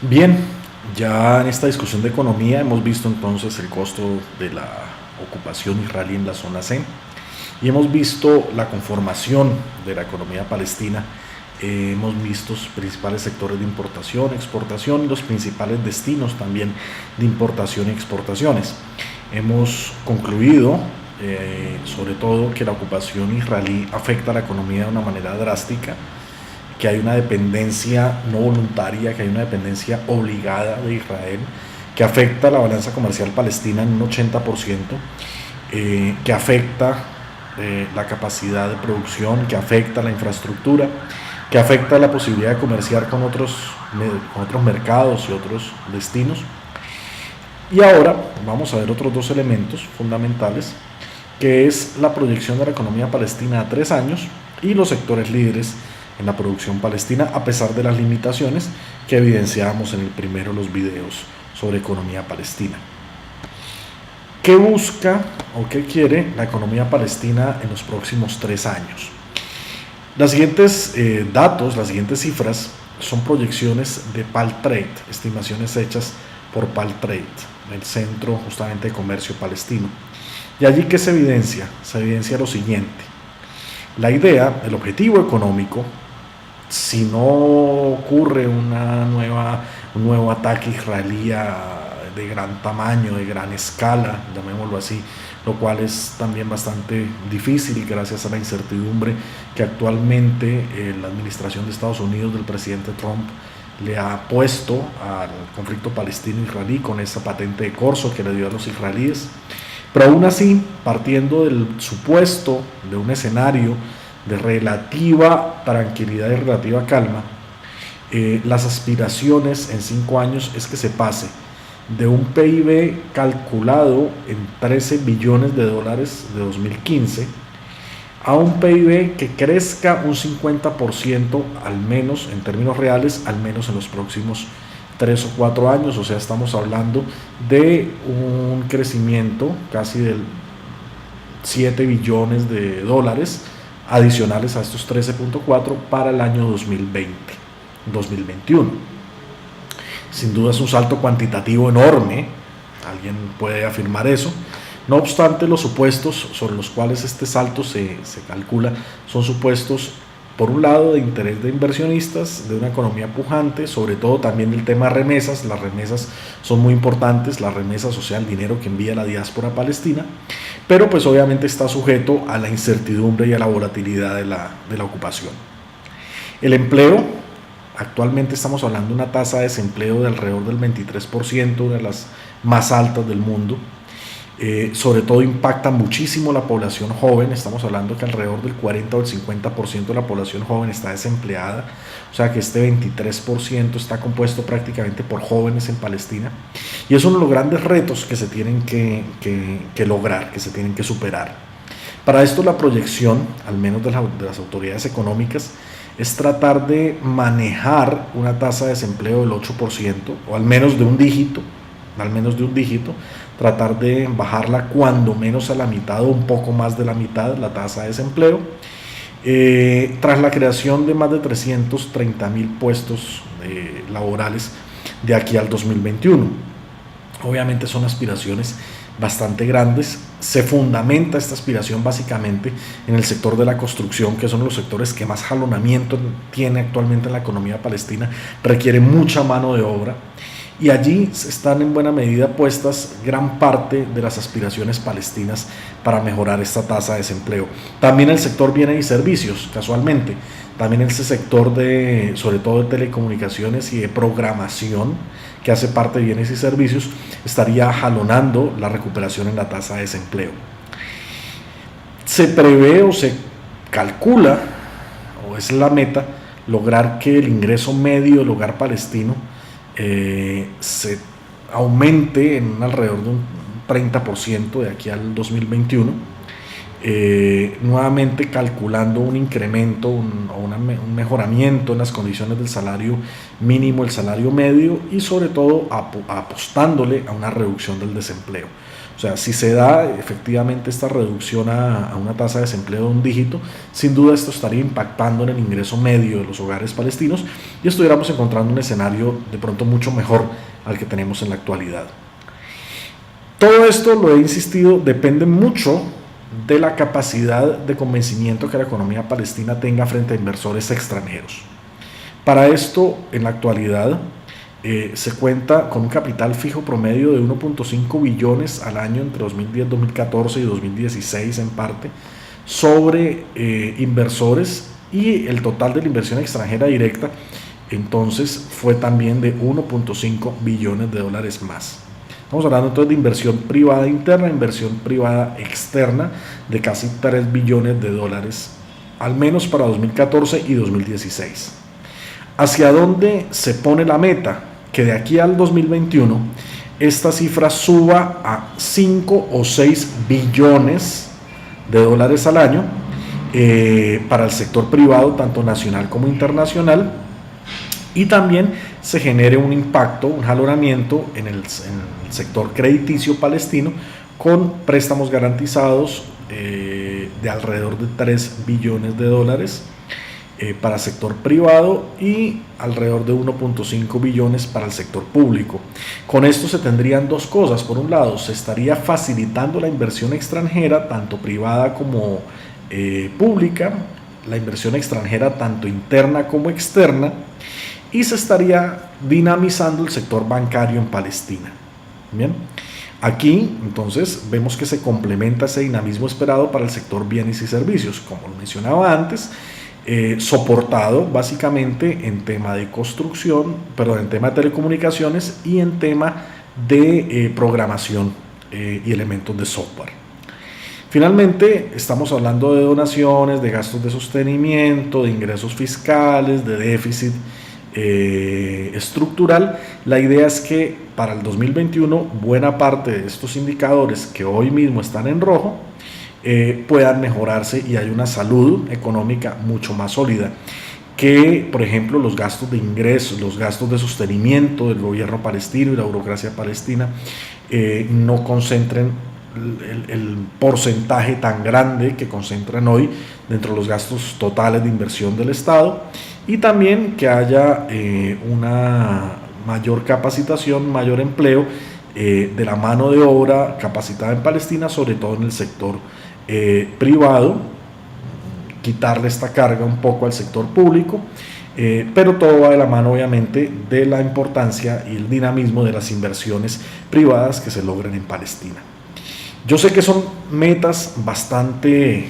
Bien, ya en esta discusión de economía hemos visto entonces el costo de la ocupación israelí en la zona C y hemos visto la conformación de la economía palestina. Hemos visto sus principales sectores de importación, exportación y los principales destinos también de importación y exportaciones. Hemos concluido sobre todo que la ocupación israelí afecta a la economía de una manera drástica, que hay una dependencia no voluntaria, que hay una dependencia obligada de Israel, que afecta la balanza comercial palestina en un 80%, que afecta la capacidad de producción, que afecta la infraestructura, que afecta la posibilidad de comerciar con otros mercados y otros destinos. Y ahora vamos a ver otros dos elementos fundamentales, que es la proyección de la economía palestina a 3 años y los sectores líderes en la producción palestina, a pesar de las limitaciones que evidenciábamos en el primero de los videos sobre economía palestina. ¿Qué busca o qué quiere la economía palestina en los próximos 3 años? Los siguientes datos, las siguientes cifras son proyecciones de Paltrade, estimaciones hechas por Paltrade, el Centro justamente de Comercio Palestino. Y allí, ¿qué se evidencia? Se evidencia lo siguiente: la idea, el objetivo económico, si no ocurre un nuevo ataque israelí de gran tamaño, de gran escala, llamémoslo así, lo cual es también bastante difícil gracias a la incertidumbre que actualmente la administración de Estados Unidos del presidente Trump le ha puesto al conflicto palestino-israelí con esa patente de corso que le dio a los israelíes. Pero aún así, partiendo del supuesto de un escenario de relativa tranquilidad y relativa calma, las aspiraciones en 5 años es que se pase de un PIB calculado en 13 billones de dólares de 2015 a un PIB que crezca un 50% al menos en términos reales, al menos en los próximos 3 o 4 años. O sea, estamos hablando de un crecimiento casi del 7 billones de dólares adicionales a estos 13.4 para el año 2021. Sin duda es un salto cuantitativo enorme, alguien puede afirmar eso. No obstante, los supuestos sobre los cuales este salto se calcula son supuestos, por un lado, de interés de inversionistas, de una economía pujante, sobre todo también el tema de remesas. Las remesas son muy importantes, las remesas, o sea, el dinero que envía la diáspora palestina, pero pues obviamente está sujeto a la incertidumbre y a la volatilidad de la ocupación. El empleo, actualmente estamos hablando de una tasa de desempleo de alrededor del 23%, una de las más altas del mundo. Sobre todo impacta muchísimo la población joven. Estamos hablando que alrededor del 40 o el 50% de la población joven está desempleada, o sea que este 23% está compuesto prácticamente por jóvenes en Palestina, y es uno de los grandes retos que se tienen que lograr, que se tienen que superar. Para esto, la proyección, al menos de las autoridades económicas, es tratar de manejar una tasa de desempleo del 8%, o al menos de un dígito, tratar de bajarla cuando menos a la mitad o un poco más de la mitad la tasa de desempleo, tras la creación de más de 330,000 puestos laborales de aquí al 2021. Obviamente son aspiraciones bastante grandes. Se fundamenta esta aspiración básicamente en el sector de la construcción, que son los sectores que más jalonamiento tiene actualmente en la economía palestina, requiere mucha mano de obra, y allí están en buena medida puestas gran parte de las aspiraciones palestinas para mejorar esta tasa de desempleo. También el sector bienes y servicios, casualmente, también ese sector sobre todo de telecomunicaciones y de programación, que hace parte de bienes y servicios, estaría jalonando la recuperación en la tasa de desempleo. Se prevé o se calcula, o es la meta, lograr que el ingreso medio del hogar palestino se aumente en alrededor de un 30% de aquí al 2021, nuevamente calculando un incremento o un mejoramiento en las condiciones del salario mínimo, el salario medio, y sobre todo apostándole a una reducción del desempleo. O sea, si se da efectivamente esta reducción a una tasa de desempleo de un dígito, sin duda esto estaría impactando en el ingreso medio de los hogares palestinos y estuviéramos encontrando un escenario de pronto mucho mejor al que tenemos en la actualidad. Todo esto, lo he insistido, depende mucho de la capacidad de convencimiento que la economía palestina tenga frente a inversores extranjeros. Para esto, en la actualidad, se cuenta con un capital fijo promedio de 1.5 billones al año entre 2010, 2014 y 2016 en parte, sobre inversores, y el total de la inversión extranjera directa entonces fue también de 1.5 billones de dólares más. Estamos hablando entonces de inversión privada interna, inversión privada externa de casi 3 billones de dólares, al menos para 2014 y 2016. ¿Hacia dónde se pone la meta? Que de aquí al 2021 esta cifra suba a 5 o 6 billones de dólares al año para el sector privado, tanto nacional como internacional, y también se genere un impacto, un jalonamiento en el sector crediticio palestino con préstamos garantizados de alrededor de 3 billones de dólares para el sector privado y alrededor de 1.5 billones para el sector público. Con esto se tendrían dos cosas. Por un lado, se estaría facilitando la inversión extranjera, tanto privada como pública, la inversión extranjera tanto interna como externa, y se estaría dinamizando el sector bancario en Palestina. Bien, aquí entonces vemos que se complementa ese dinamismo esperado para el sector bienes y servicios, como lo mencionaba antes, soportado básicamente en tema de construcción, en tema de telecomunicaciones y en tema de programación y elementos de software. Finalmente, estamos hablando de donaciones, de gastos de sostenimiento, de ingresos fiscales, de déficit estructural. La idea es que para el 2021 buena parte de estos indicadores que hoy mismo están en rojo puedan mejorarse y hay una salud económica mucho más sólida, que por ejemplo los gastos de ingresos, los gastos de sostenimiento del gobierno palestino y la burocracia palestina no concentren el porcentaje tan grande que concentran hoy dentro de los gastos totales de inversión del Estado, y también que haya una mayor capacitación, mayor empleo de la mano de obra capacitada en Palestina, sobre todo en el sector privado, quitarle esta carga un poco al sector público, pero todo va de la mano obviamente de la importancia y el dinamismo de las inversiones privadas que se logran en Palestina. Yo sé que son metas bastante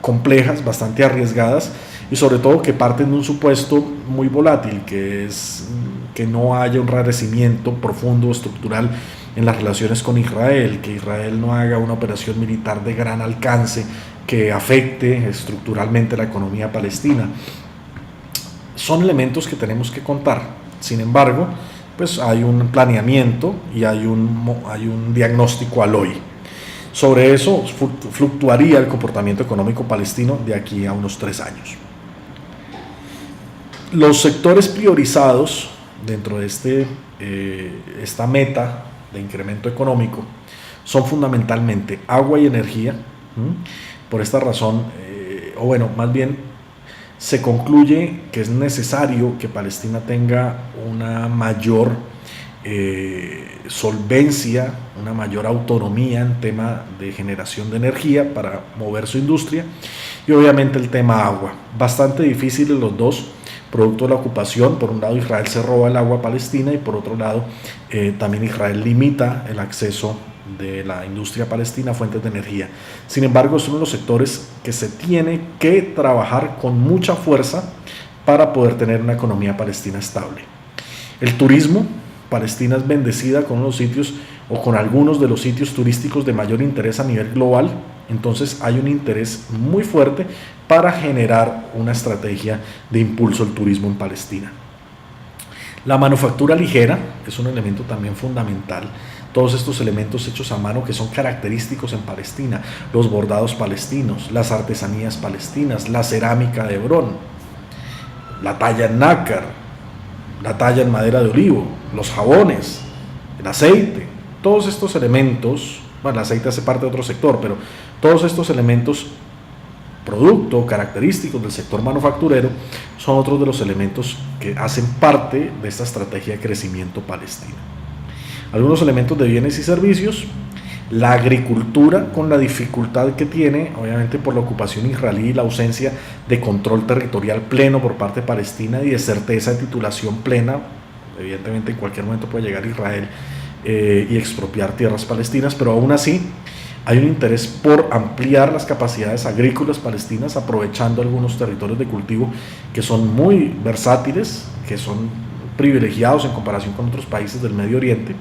complejas, bastante arriesgadas, y sobre todo que parten de un supuesto muy volátil, que es que no haya un enrarecimiento profundo estructural en las relaciones con Israel, que Israel no haga una operación militar de gran alcance que afecte estructuralmente la economía palestina. Son elementos que tenemos que contar. Sin embargo, pues hay un planeamiento y hay un diagnóstico al hoy. Sobre eso fluctuaría el comportamiento económico palestino de aquí a unos 3 años. Los sectores priorizados dentro de esta meta de incremento económico son fundamentalmente agua y energía. Por esta razón, más bien se concluye que es necesario que Palestina tenga una mayor solvencia, una mayor autonomía en tema de generación de energía para mover su industria, y obviamente el tema agua, bastante difíciles los dos, producto de la ocupación. Por un lado Israel se roba el agua a Palestina y por otro lado también Israel limita el acceso de la industria palestina a fuentes de energía. Sin embargo, es uno de los sectores que se tiene que trabajar con mucha fuerza para poder tener una economía palestina estable. El turismo, Palestina es bendecida con unos sitios o con algunos de los sitios turísticos de mayor interés a nivel global, entonces hay un interés muy fuerte para generar una estrategia de impulso al turismo en Palestina. La manufactura ligera es un elemento también fundamental. Todos estos elementos hechos a mano que son característicos en Palestina, los bordados palestinos, las artesanías palestinas, la cerámica de Hebrón, la talla en nácar, la talla en madera de olivo, los jabones, el aceite, todos estos elementos bueno, el aceite hace parte de otro sector, pero todos estos elementos producto, característicos del sector manufacturero, son otros de los elementos que hacen parte de esta estrategia de crecimiento palestina. Algunos elementos de bienes y servicios, la agricultura con la dificultad que tiene, obviamente por la ocupación israelí y la ausencia de control territorial pleno por parte de Palestina y de certeza de titulación plena. Evidentemente en cualquier momento puede llegar Israel y expropiar tierras palestinas, pero aún así hay un interés por ampliar las capacidades agrícolas palestinas, aprovechando algunos territorios de cultivo que son muy versátiles, que son privilegiados en comparación con otros países del Medio Oriente,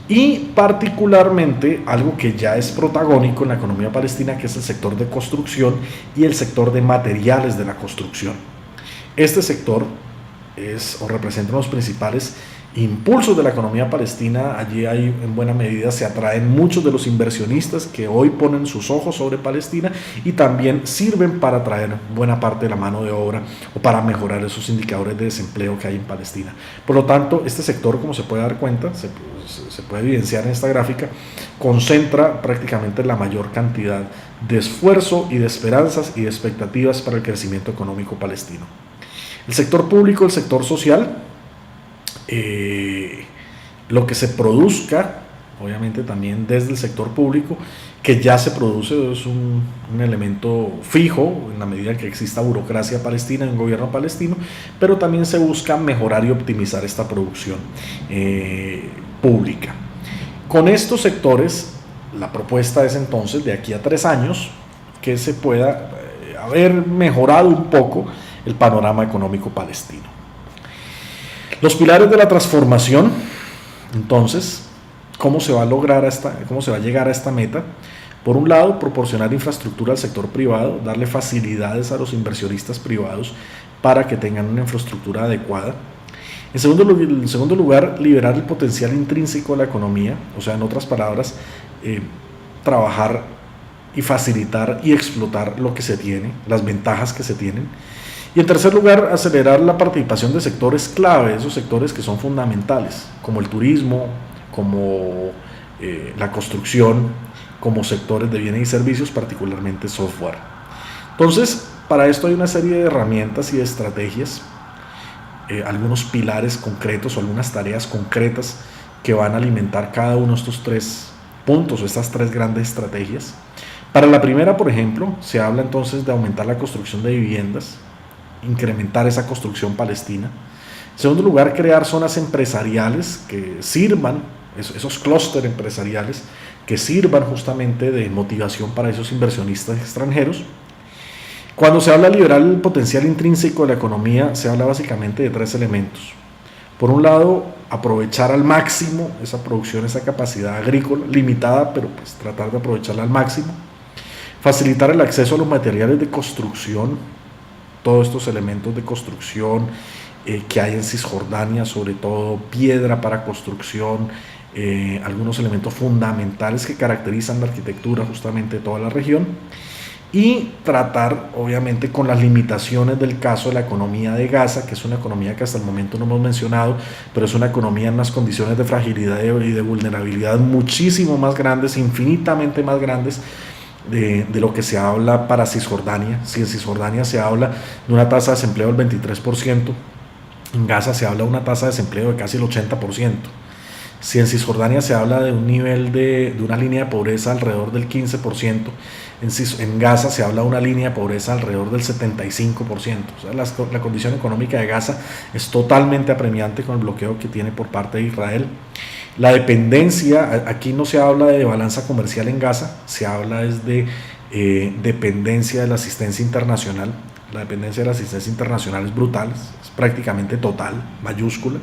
y particularmente algo que ya es protagónico en la economía palestina, que es el sector de construcción y el sector de materiales de la construcción. Este sector es o representa uno de los principales impulsos de la economía palestina. Allí hay, en buena medida se atraen muchos de los inversionistas que hoy ponen sus ojos sobre Palestina y también sirven para atraer buena parte de la mano de obra o para mejorar esos indicadores de desempleo que hay en Palestina. Por lo tanto, este sector, como se puede dar cuenta, se puede evidenciar en esta gráfica, concentra prácticamente la mayor cantidad de esfuerzo y de esperanzas y de expectativas para el crecimiento económico palestino. El sector público, el sector social, lo que se produzca, obviamente también desde el sector público, que ya se produce, es un elemento fijo en la medida en que exista burocracia palestina, un gobierno palestino, pero también se busca mejorar y optimizar esta producción pública. Con estos sectores, la propuesta es entonces de aquí a 3 años que se pueda haber mejorado un poco el panorama económico palestino. Los pilares de la transformación, entonces, ¿cómo se va a lograr cómo se va a llegar a esta meta? Por un lado, proporcionar infraestructura al sector privado, darle facilidades a los inversionistas privados para que tengan una infraestructura adecuada. En segundo lugar, liberar el potencial intrínseco de la economía, o sea, en otras palabras, trabajar y facilitar y explotar lo que se tiene, las ventajas que se tienen. Y en tercer lugar, acelerar la participación de sectores clave, esos sectores que son fundamentales, como el turismo, como la construcción, como sectores de bienes y servicios, particularmente software. Entonces, para esto hay una serie de herramientas y de estrategias, algunos pilares concretos o algunas tareas concretas que van a alimentar cada uno de estos 3 puntos o estas 3 grandes estrategias. Para la primera, por ejemplo, se habla entonces de aumentar la construcción de viviendas, incrementar esa construcción palestina. En segundo lugar, crear zonas empresariales que sirvan, esos clústeres empresariales, que sirvan justamente de motivación para esos inversionistas extranjeros. Cuando se habla de liberar el potencial intrínseco de la economía, se habla básicamente de 3 elementos. Por un lado, aprovechar al máximo esa producción, esa capacidad agrícola, limitada, pero pues tratar de aprovecharla al máximo. Facilitar el acceso a los materiales de construcción, todos estos elementos de construcción que hay en Cisjordania, sobre todo piedra para construcción, algunos elementos fundamentales que caracterizan la arquitectura justamente de toda la región, y tratar obviamente con las limitaciones del caso de la economía de Gaza, que es una economía que hasta el momento no hemos mencionado, pero es una economía en unas condiciones de fragilidad y de vulnerabilidad muchísimo más grandes, infinitamente más grandes de lo que se habla para Cisjordania. Si en Cisjordania se habla de una tasa de desempleo del 23%, en Gaza se habla de una tasa de desempleo de casi el 80%. Si en Cisjordania se habla de un nivel de una línea de pobreza alrededor del 15%, en Gaza se habla de una línea de pobreza alrededor del 75%. O sea, la condición económica de Gaza es totalmente apremiante con el bloqueo que tiene por parte de Israel. La dependencia, aquí no se habla de balanza comercial en Gaza, se habla de dependencia de la asistencia internacional. La dependencia de la asistencia internacional es brutal, es prácticamente total, mayúscula.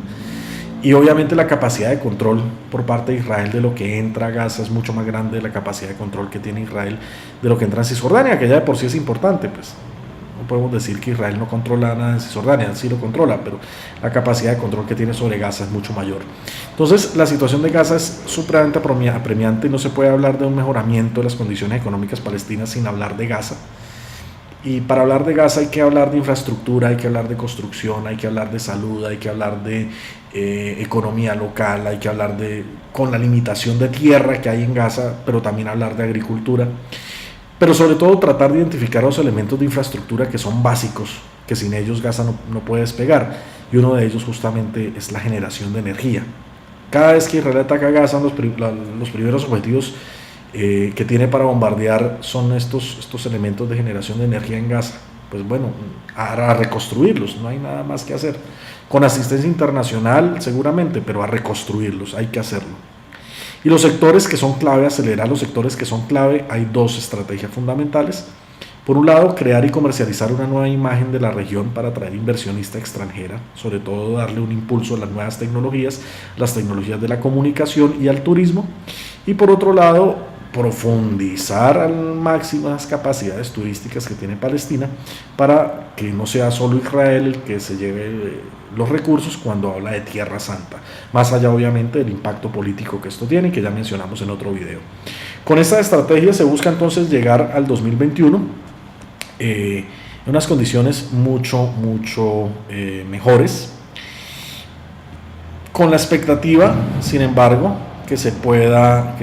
Y obviamente la capacidad de control por parte de Israel de lo que entra a Gaza es mucho más grande de la capacidad de control que tiene Israel de lo que entra en Cisjordania, que ya de por sí es importante, pues. No podemos decir que Israel no controla nada en Cisjordania, sí lo controla, pero la capacidad de control que tiene sobre Gaza es mucho mayor. Entonces, la situación de Gaza es supremamente apremiante y no se puede hablar de un mejoramiento de las condiciones económicas palestinas sin hablar de Gaza. Y para hablar de Gaza hay que hablar de infraestructura, hay que hablar de construcción, hay que hablar de salud, hay que hablar de economía local, hay que hablar de, con la limitación de tierra que hay en Gaza, pero también hablar de agricultura. Pero sobre todo tratar de identificar los elementos de infraestructura que son básicos, que sin ellos Gaza no puede despegar. Y uno de ellos justamente es la generación de energía. Cada vez que Israel ataca a Gaza, los primeros objetivos que tiene para bombardear son estos elementos de generación de energía en Gaza. Pues bueno, a reconstruirlos, no hay nada más que hacer. Con asistencia internacional seguramente, pero a reconstruirlos, hay que hacerlo. Y los sectores que son clave, acelerar los sectores que son clave, hay dos estrategias fundamentales. Por un lado, crear y comercializar una nueva imagen de la región para atraer inversionista extranjera, sobre todo darle un impulso a las nuevas tecnologías, las tecnologías de la comunicación y al turismo. Y por otro lado, profundizar al máximo las capacidades turísticas que tiene Palestina para que no sea solo Israel el que se lleve los recursos cuando habla de Tierra Santa, más allá obviamente del impacto político que esto tiene, que ya mencionamos en otro video. Con esta estrategia se busca entonces llegar al 2021 en unas condiciones mucho mejores, con la expectativa, sin embargo, que se pueda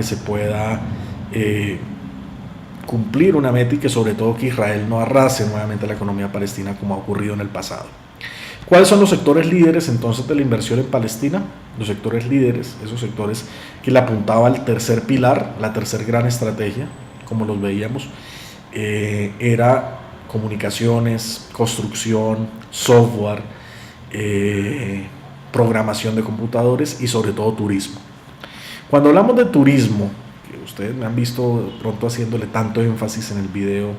cumplir una meta y que sobre todo que Israel no arrase nuevamente la economía palestina como ha ocurrido en el pasado. ¿Cuáles son los sectores líderes entonces de la inversión en Palestina? Los sectores líderes, esos sectores que le apuntaba al tercer pilar, la tercer gran estrategia, como los veíamos, era comunicaciones, construcción, software, programación de computadores y sobre todo turismo. Cuando hablamos de turismo, que ustedes me han visto pronto haciéndole tanto énfasis en el video,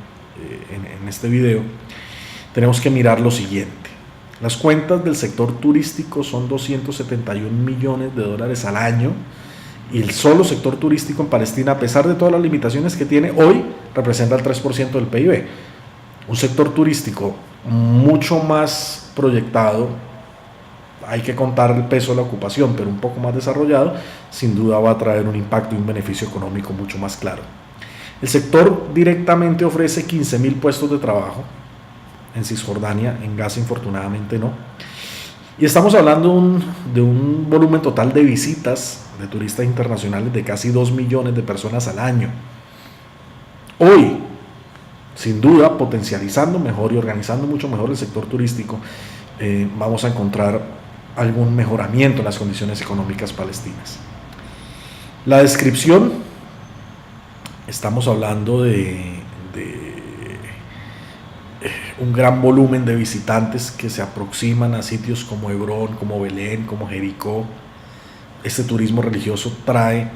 en este video, tenemos que mirar lo siguiente. Las cuentas del sector turístico son 271 millones de dólares al año y el solo sector turístico en Palestina, a pesar de todas las limitaciones que tiene hoy, representa el 3% del PIB. Un sector turístico mucho más proyectado, hay que contar el peso de la ocupación, pero un poco más desarrollado, sin duda va a traer un impacto y un beneficio económico mucho más claro. El sector directamente ofrece 15.000 puestos de trabajo en Cisjordania, en Gaza infortunadamente no. Y estamos hablando de un volumen total de visitas de turistas internacionales de casi 2 millones de personas al año. Hoy, sin duda, potencializando mejor y organizando mucho mejor el sector turístico, vamos a encontrar algún mejoramiento en las condiciones económicas palestinas. La descripción, estamos hablando de un gran volumen de visitantes que se aproximan a sitios como Hebrón, como Belén, como Jericó. Este turismo religioso trae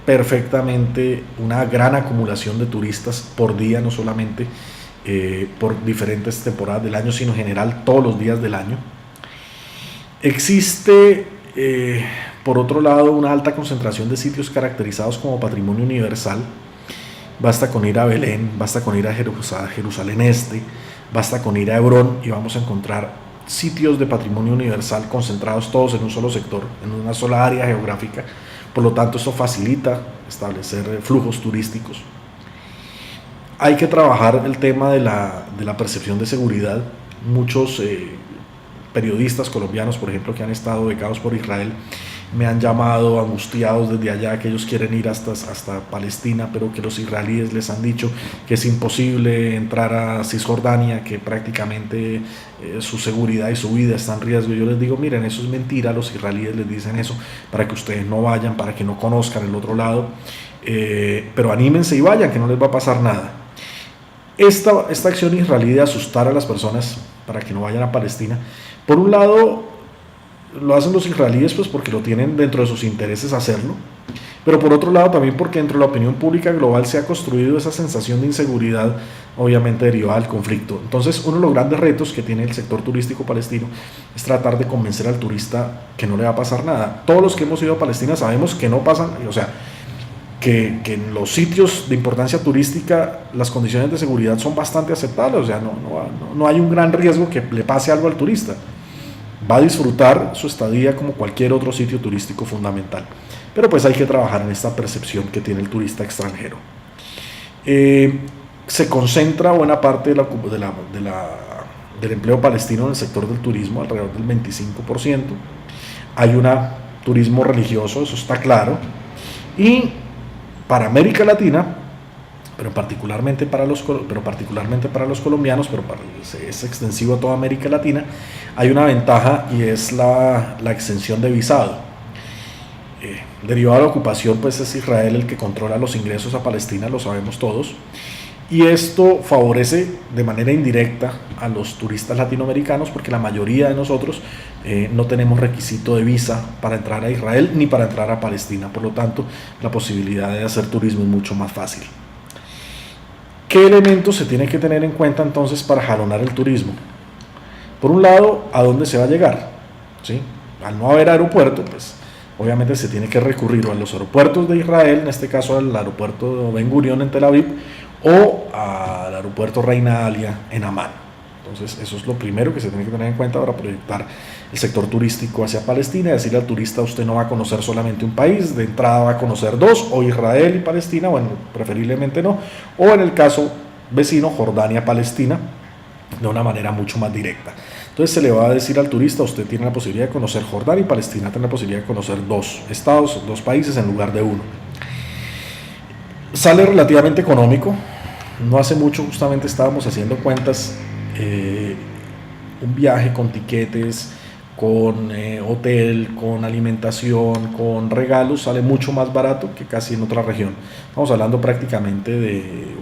perfectamente una gran acumulación de turistas por día, no solamente por diferentes temporadas del año, sino en general todos los días del año. Existe, por otro lado, una alta concentración de sitios caracterizados como patrimonio universal. Basta con ir a Belén, basta con ir a Jerusalén Este, basta con ir a Hebrón y vamos a encontrar sitios de patrimonio universal concentrados todos en un solo sector, en una sola área geográfica. Por lo tanto, esto facilita establecer flujos turísticos. Hay que trabajar el tema de la percepción de seguridad. Muchos periodistas colombianos, por ejemplo, que han estado becados por Israel, me han llamado angustiados desde allá, que ellos quieren ir hasta Palestina, pero que los israelíes les han dicho que es imposible entrar a Cisjordania, que prácticamente su seguridad y su vida está en riesgo. Yo les digo, miren, eso es mentira, los israelíes les dicen eso para que ustedes no vayan, para que no conozcan el otro lado, pero anímense y vayan, que no les va a pasar nada. Esta acción israelí de asustar a las personas para que no vayan a Palestina, por un lado lo hacen los israelíes pues porque lo tienen dentro de sus intereses hacerlo, pero por otro lado también porque dentro de la opinión pública global se ha construido esa sensación de inseguridad, obviamente derivada del conflicto. Entonces, uno de los grandes retos que tiene el sector turístico palestino es tratar de convencer al turista que no le va a pasar nada. Todos los que hemos ido a Palestina sabemos que no pasan, o sea, que en los sitios de importancia turística las condiciones de seguridad son bastante aceptables, o sea, no hay un gran riesgo que le pase algo al turista. Va a disfrutar su estadía como cualquier otro sitio turístico fundamental, pero pues hay que trabajar en esta percepción que tiene el turista extranjero. se concentra buena parte del empleo palestino en el sector del turismo, alrededor del 25%. Hay un turismo religioso, eso está claro. Y para América Latina, pero particularmente para los colombianos, pero es extensivo a toda América Latina, hay una ventaja y es la exención de visado. Derivado de la ocupación, pues es Israel el que controla los ingresos a Palestina, lo sabemos todos, y esto favorece de manera indirecta a los turistas latinoamericanos, porque la mayoría de nosotros no tenemos requisito de visa para entrar a Israel ni para entrar a Palestina, por lo tanto la posibilidad de hacer turismo es mucho más fácil. ¿Qué elementos se tiene que tener en cuenta entonces para jalonar el turismo? Por un lado, ¿a dónde se va a llegar? ¿Sí? Al no haber aeropuerto, pues obviamente se tiene que recurrir a los aeropuertos de Israel, en este caso al aeropuerto Ben Gurion en Tel Aviv, o al aeropuerto Reina Alia en Amán. Entonces eso es lo primero que se tiene que tener en cuenta para proyectar el sector turístico hacia Palestina, y decirle al turista: usted no va a conocer solamente un país, de entrada va a conocer dos, o Israel y Palestina, bueno, preferiblemente no, o en el caso vecino, Jordania-Palestina, de una manera mucho más directa. Entonces se le va a decir al turista: usted tiene la posibilidad de conocer Jordania y Palestina, tiene la posibilidad de conocer dos estados, dos países en lugar de uno. Sale relativamente económico. No hace mucho justamente estábamos haciendo cuentas, un viaje con tiquetes, con hotel, con alimentación, con regalos, sale mucho más barato que casi en otra región. Estamos hablando prácticamente de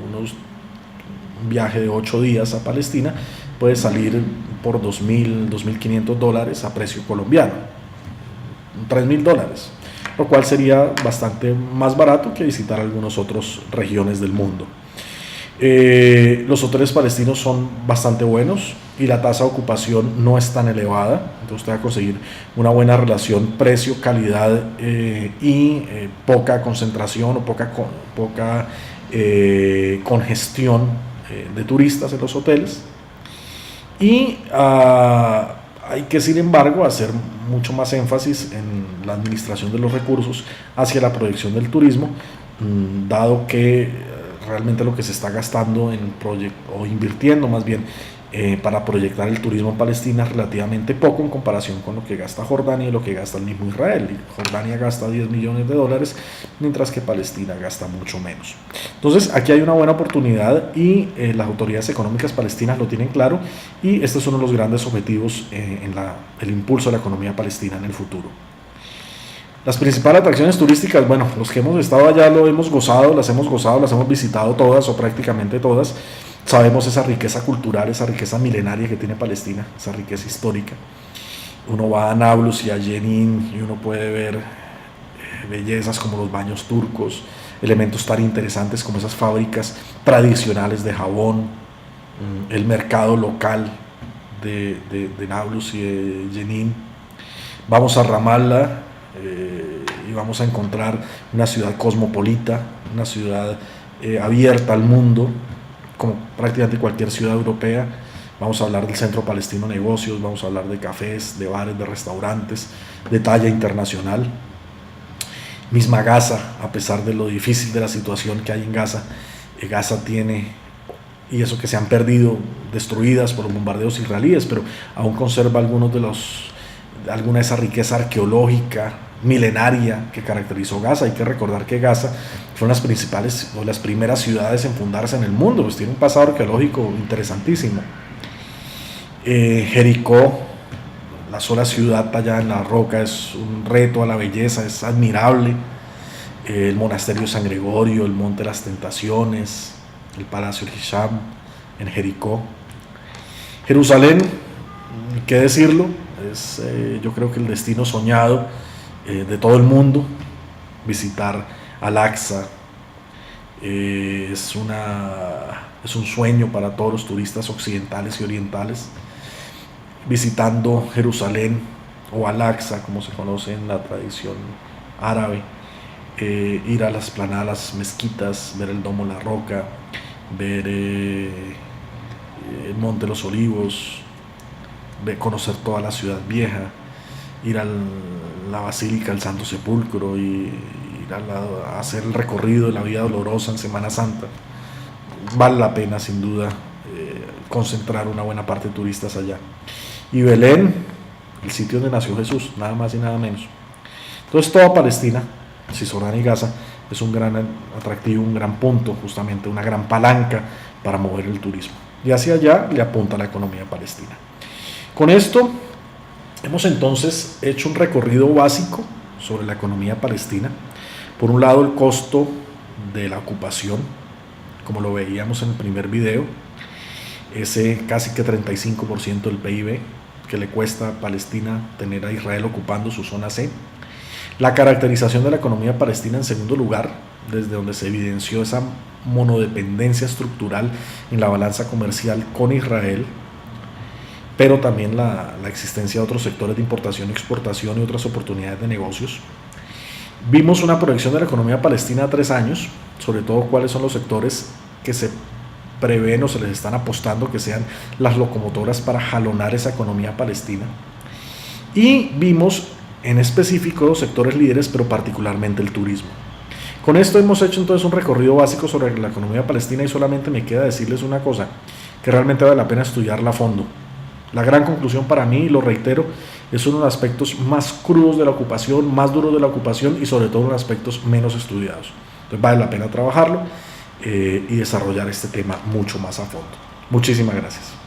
un viaje de 8 días a Palestina, puede salir por $2.000, $2.500 a precio colombiano, $3.000, lo cual sería bastante más barato que visitar algunas otras regiones del mundo. Los hoteles palestinos son bastante buenos y la tasa de ocupación no es tan elevada, entonces usted va a conseguir una buena relación precio-calidad, y poca concentración o poca congestión de turistas en los hoteles. Y hay que, sin embargo, hacer mucho más énfasis en la administración de los recursos hacia la proyección del turismo, dado que realmente lo que se está gastando o invirtiendo más bien para proyectar el turismo en Palestina es relativamente poco en comparación con lo que gasta Jordania y lo que gasta el mismo Israel. Jordania gasta $10 millones, mientras que Palestina gasta mucho menos. Entonces aquí hay una buena oportunidad y las autoridades económicas palestinas lo tienen claro, y este es uno de los grandes objetivos en el impulso de la economía palestina en el futuro. Las principales atracciones turísticas, bueno, los que hemos estado allá lo hemos gozado, las hemos visitado todas o prácticamente todas. Sabemos esa riqueza cultural, esa riqueza milenaria que tiene Palestina, esa riqueza histórica. Uno va a Nablus y a Jenin y uno puede ver bellezas como los baños turcos, elementos tan interesantes como esas fábricas tradicionales de jabón, el mercado local de Nablus y de Jenin. Vamos a Ramallah, y vamos a encontrar una ciudad cosmopolita, una ciudad abierta al mundo, como prácticamente cualquier ciudad europea. Vamos a hablar del Centro Palestino de Negocios, vamos a hablar de cafés, de bares, de restaurantes de talla internacional. Misma Gaza, a pesar de lo difícil de la situación que hay en Gaza, Gaza tiene, y eso que se han perdido, destruidas por los bombardeos israelíes, pero aún conserva alguna de esa riqueza arqueológica milenaria que caracterizó Gaza. Hay que recordar que Gaza fueron las principales o las primeras ciudades en fundarse en el mundo, pues tiene un pasado arqueológico interesantísimo. Jericó, la sola ciudad tallada en la roca, es un reto a la belleza, es admirable. El monasterio de San Gregorio, el Monte de las Tentaciones, el Palacio del Hisham en Jericó. Jerusalén, qué decirlo, es yo creo que el destino soñado de todo el mundo. Visitar Al-Aqsa es un sueño para todos los turistas occidentales y orientales. Visitando Jerusalén o Al-Aqsa, como se conoce en la tradición árabe, ir a las esplanadas mezquitas, ver el Domo La Roca, ver el Monte de los Olivos, conocer toda la ciudad vieja, ir a la Basílica del Santo Sepulcro y ir a hacer el recorrido de la Vía Dolorosa en Semana Santa. vale la pena sin duda concentrar una buena parte de turistas allá. Y Belén, el sitio donde nació Jesús, nada más y nada menos. Entonces toda Palestina, Cisjordania y Gaza, es un gran atractivo, un gran punto, justamente una gran palanca para mover el turismo. Y hacia allá le apunta la economía palestina. Con esto hemos entonces hecho un recorrido básico sobre la economía palestina. Por un lado, el costo de la ocupación, como lo veíamos en el primer video, ese casi que 35% del PIB que le cuesta a Palestina tener a Israel ocupando su zona C. La caracterización de la economía palestina en segundo lugar, desde donde se evidenció esa monodependencia estructural en la balanza comercial con Israel, pero también la existencia de otros sectores de importación y exportación y otras oportunidades de negocios. Vimos una proyección de la economía palestina a 3 años, sobre todo cuáles son los sectores que se prevén o se les están apostando que sean las locomotoras para jalonar esa economía palestina. Y vimos en específico los sectores líderes, pero particularmente el turismo. Con esto hemos hecho entonces un recorrido básico sobre la economía palestina y solamente me queda decirles una cosa, que realmente vale la pena estudiarla a fondo. La gran conclusión para mí, y lo reitero, es uno de los aspectos más crudos de la ocupación, más duros de la ocupación y sobre todo uno de los aspectos menos estudiados. Entonces vale la pena trabajarlo y desarrollar este tema mucho más a fondo. Muchísimas gracias.